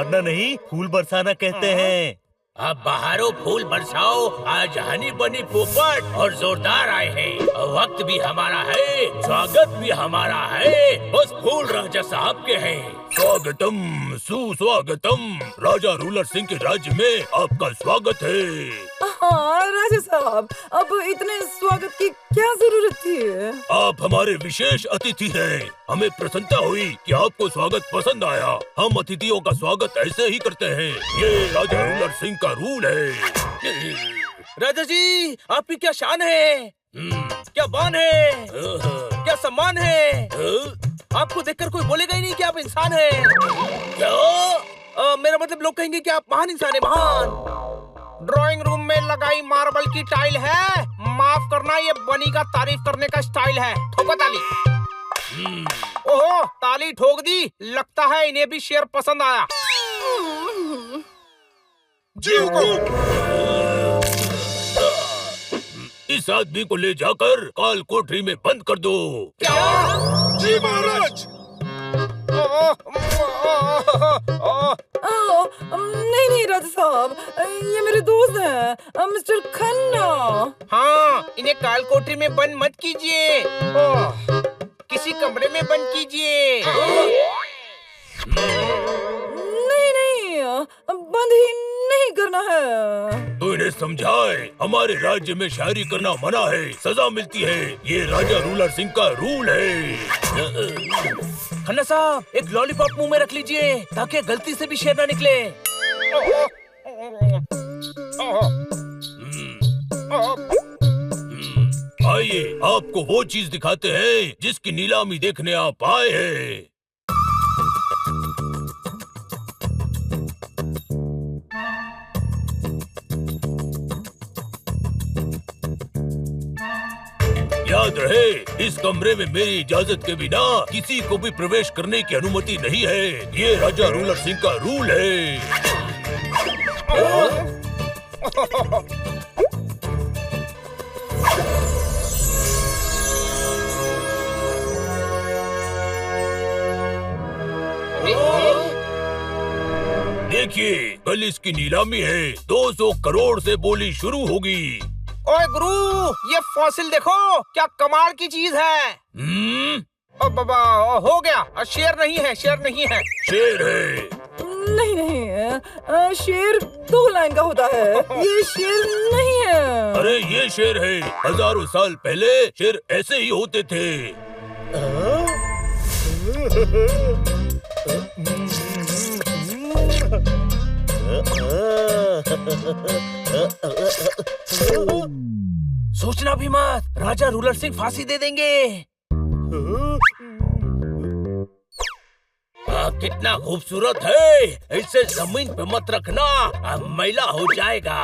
मारना नहीं, फूल बरसाना कहते हैं। अब बाहरों फूल बरसाओ, आज हनी बनी पोपट और जोरदार आए हैं। वक्त भी हमारा है, स्वागत भी हमारा है, बस फूल राजा साहब के हैं। स्वागतम सुस्वागतम, राजा रूलर सिंह के राज्य में आपका स्वागत है। हाँ राजा साहब, अब इतने स्वागत की क्या जरूरत थी? आप हमारे विशेष अतिथि हैं। हमें प्रसन्नता हुई कि आपको स्वागत पसंद आया। हम अतिथियों का स्वागत ऐसे ही करते हैं, ये राजा रूलर सिंह का रूल है। राजा जी, आपकी क्या शान है, क्या बान है, क्या सम्मान है। आपको देखकर कोई बोलेगा ही नहीं कि आप इंसान हैं। क्या? मेरा मतलब लोग कहेंगे कि आप महान इंसान है, महान। ड्राइंग रूम में लगाई मार्बल की टाइल है, माफ करना ये बनी का तारीफ करने का स्टाइल है। ठोको ताली। ओहो, ताली ठोक दी, लगता है इन्हें भी शेर पसंद आया। इस आदमी को ले जाकर काल कोठरी में बंद कर दो। क्या? जी महाराज। नहीं नहीं राजा साहब, ये मेरे दोस्त हैं, मिस्टर खन्ना। हाँ, इन्हें काल कोठरी में बंद मत कीजिए, किसी कमरे में बंद कीजिए। नहीं नहीं, बंद ही नहीं करना है। तो इन्हें समझाए, हमारे राज्य में शायरी करना मना है, सजा मिलती है। ये राजा रूलर सिंह का रूल है। खन्ना साहब, एक लॉलीपॉप मुंह में रख लीजिए ताकि गलती से भी शेर ना निकले। आइए, आपको वो चीज दिखाते हैं जिसकी नीलामी देखने आप आए हैं। याद रहे, इस कमरे में मेरी इजाजत के बिना किसी को भी प्रवेश करने की अनुमति नहीं है। ये राजा रूलर सिंह का रूल है। देखिए, कल इसकी नीलामी है। 200 करोड़ से बोली शुरू होगी। ओए गुरु, ये फॉसिल देखो, क्या कमाल की चीज है। ओ बाबा, हो गया। शेर नहीं है, शेर नहीं है। शेर है। नहीं नहीं, शेर 2 लाइन का होता है, ये शेर नहीं है। अरे ये शेर है। हजारों साल पहले शेर ऐसे ही होते थे। सोचना भी मत, राजा रूलर सिंह फांसी दे देंगे। कितना खूबसूरत है, इसे जमीन पे मत रखना, मैला हो जाएगा।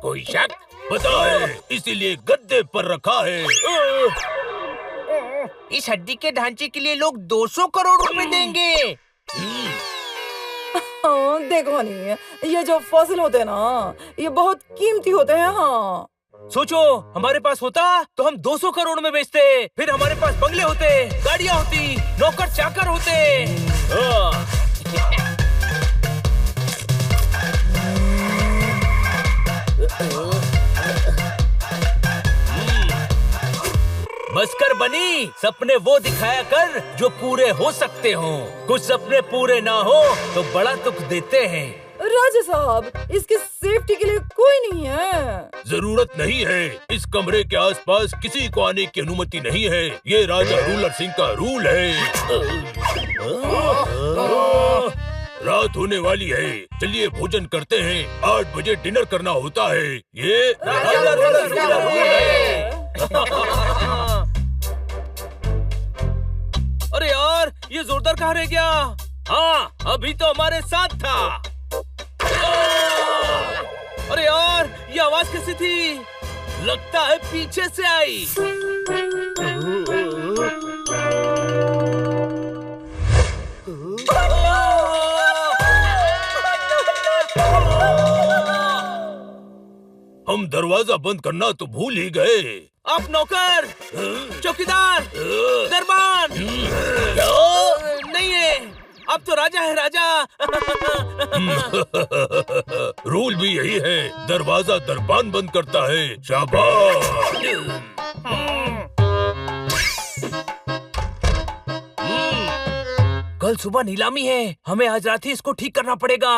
कोई शक? पता है, इसीलिए गद्दे पर रखा है। इस हड्डी के ढांचे के लिए लोग 200 करोड़ रुपए देंगे। हाँ, देखो नहीं, ये जो फॉसिल होते हैं ना, ये बहुत कीमती होते हैं। हाँ, सोचो, हमारे पास होता तो हम 200 करोड़ में बेचते, फिर हमारे पास बंगले होते, गाड़ियाँ होती, नौकर चाकर होते। बसकर बनी, सपने वो दिखाया कर जो पूरे हो सकते हो। कुछ सपने पूरे ना हो तो बड़ा दुख देते हैं। राजा साहब, इसकी सेफ्टी के लिए कोई नहीं है। जरूरत नहीं है। इस कमरे के आसपास किसी को आने की अनुमति नहीं है। ये राजा रूलर सिंह का रूल है। रात होने वाली है, चलिए भोजन करते हैं। 8 बजे डिनर करना होता है। ये राजा रूलर सिंह का रूल है। अरे यार, ये जोरदार कहाँ रह गया? हाँ, अभी तो हमारे साथ था। अरे यार, ये आवाज कैसी थी? लगता है पीछे से आई। हम दरवाजा बंद करना तो भूल ही गए। आप नौकर, चौकीदार, दरबान नहीं है। अब तो राजा है राजा। रूल भी यही है, दरवाजा दरबान बंद करता है। शाबाश। कल सुबह नीलामी है, हमें आज रात ही इसको ठीक करना पड़ेगा।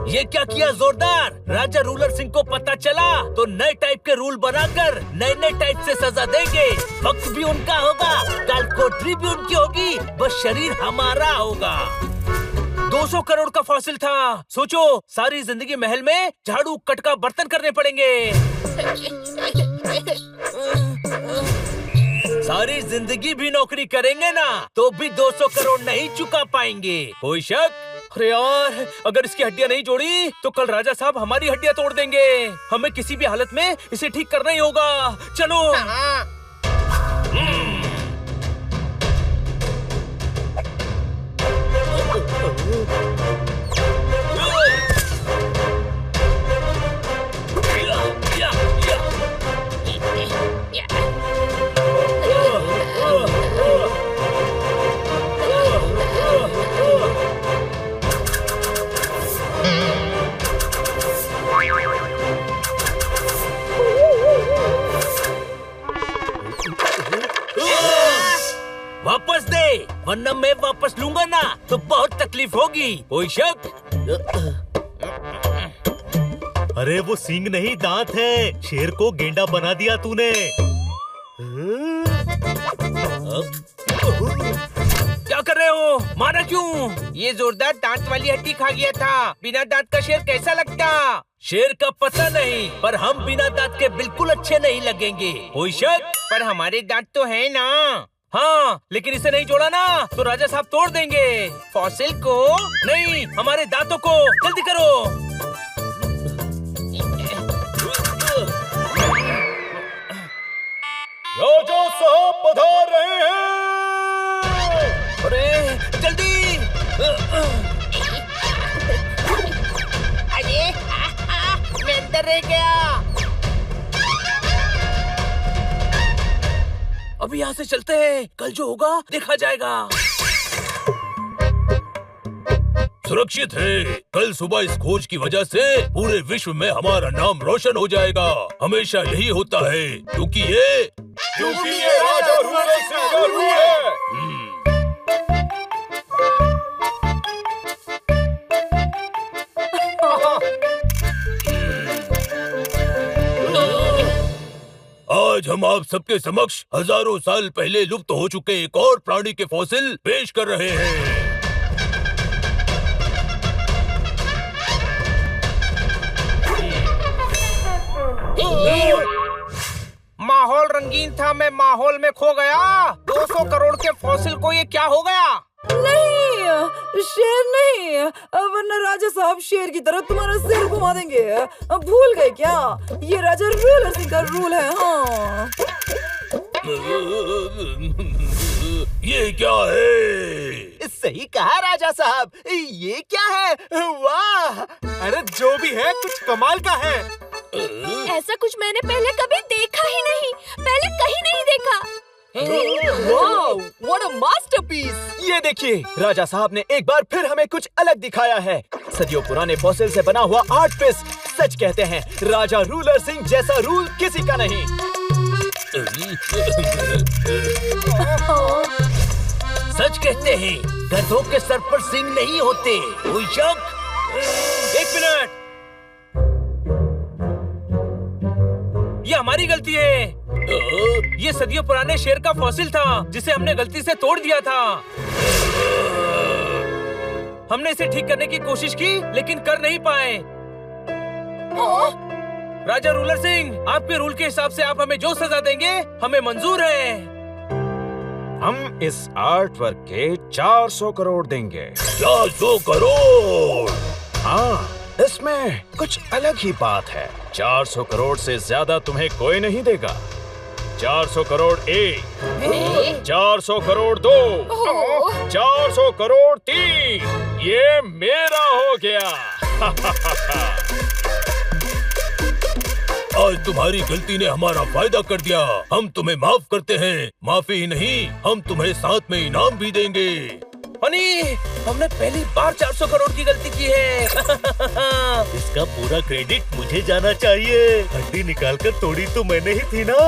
ये क्या किया जोरदार? राजा रूलर सिंह को पता चला तो नए टाइप के रूल बनाकर नए नए टाइप से सजा देंगे। वक्त भी उनका होगा, कालकोठरी भी उनकी होगी, बस शरीर हमारा होगा। 200 करोड़ का फॉसिल था। सोचो, सारी जिंदगी महल में झाड़ू कटका बर्तन करने पड़ेंगे। सारी जिंदगी भी नौकरी करेंगे ना तो भी 200 करोड़ नहीं चुका पाएंगे। कोई शक? अरे यार, अगर इसकी हड्डियां नहीं जोड़ी तो कल राजा साहब हमारी हड्डियां तोड़ देंगे। हमें किसी भी हालत में इसे ठीक करना ही होगा। चलो। वापस दे, वरना मैं वापस लूंगा ना तो बहुत तकलीफ होगी। कोई शक? अरे वो सींग नहीं, दांत है। शेर को गेंडा बना दिया तूने। क्या कर रहे हो? मारा क्यों? ये जोरदार दांत वाली हड्डी खा गया था। बिना दांत का शेर कैसा लगता? शेर का पता नहीं, पर हम बिना दांत के बिल्कुल अच्छे नहीं लगेंगे। कोई शक? पर हमारे दांत तो है ना। हाँ, लेकिन इसे नहीं जोड़ा ना तो राजा साहब तोड़ देंगे। फॉसिल को नहीं, हमारे दांतों को। जल्दी करो। राजा साहब पधार रहे हैं। अरे जल्दी। अरे मैं अंदर रह गया। अभी यहाँ से चलते हैं, कल जो होगा देखा जाएगा। सुरक्षित है। कल सुबह इस खोज की वजह से पूरे विश्व में हमारा नाम रोशन हो जाएगा। हमेशा यही होता है, क्योंकि ये राजा रूलर सिंह का रूल है। आज हम आप सबके समक्ष हजारों साल पहले लुप्त हो चुके एक और प्राणी के फॉसिल पेश कर रहे हैं। माहौल रंगीन था, मैं माहौल में खो गया। 200 करोड़ के फॉसिल को ये क्या हो गया? नहीं, शेर नहीं, वरना राजा साहब शेर की तरह तुम्हारा सिर घुमा देंगे। भूल गए क्या? ये राजा रूलर सिंह का रूल है। हाँ। ये क्या है? सही कहा राजा साहब, ये क्या है? वाह! अरे जो भी है कुछ कमाल का है। ऐसा कुछ मैंने पहले कभी देखा ही नहीं, पहले कहीं नहीं देखा। वाव! What a masterpiece! ये देखिए, राजा साहब ने एक बार फिर हमें कुछ अलग दिखाया है। सदियों पुराने फॉसिल से बना हुआ आर्ट पीस। सच कहते हैं, राजा रूलर सिंह जैसा रूल किसी का नहीं। सच कहते हैं, गधों के सर पर सिंग नहीं होते। कोई शक? एक मिनट, ये हमारी गलती है। ये सदियों पुराने शेर का फॉसिल था जिसे हमने गलती से तोड़ दिया था। हमने इसे ठीक करने की कोशिश की लेकिन कर नहीं पाए। राजा रूलर सिंह, आपके रूल के हिसाब से आप हमें जो सजा देंगे हमें मंजूर है। हम इस आर्ट वर्क के 400 करोड़ देंगे। 400 करोड़? हाँ, इसमें कुछ अलग ही बात है। 400 करोड़ से ज्यादा तुम्हें कोई नहीं देगा। 400 करोड़ 1, 400 करोड़ 2, 400 करोड़ 3, ये मेरा हो गया। आज तुम्हारी गलती ने हमारा फायदा कर दिया। हम तुम्हें माफ करते हैं। माफी ही नहीं, हम तुम्हें साथ में इनाम भी देंगे। फनी, हमने पहली बार 400 करोड़ की गलती की है। इसका पूरा क्रेडिट मुझे जाना चाहिए। हड्डी निकालकर तोड़ी तो मैंने ही थी ना।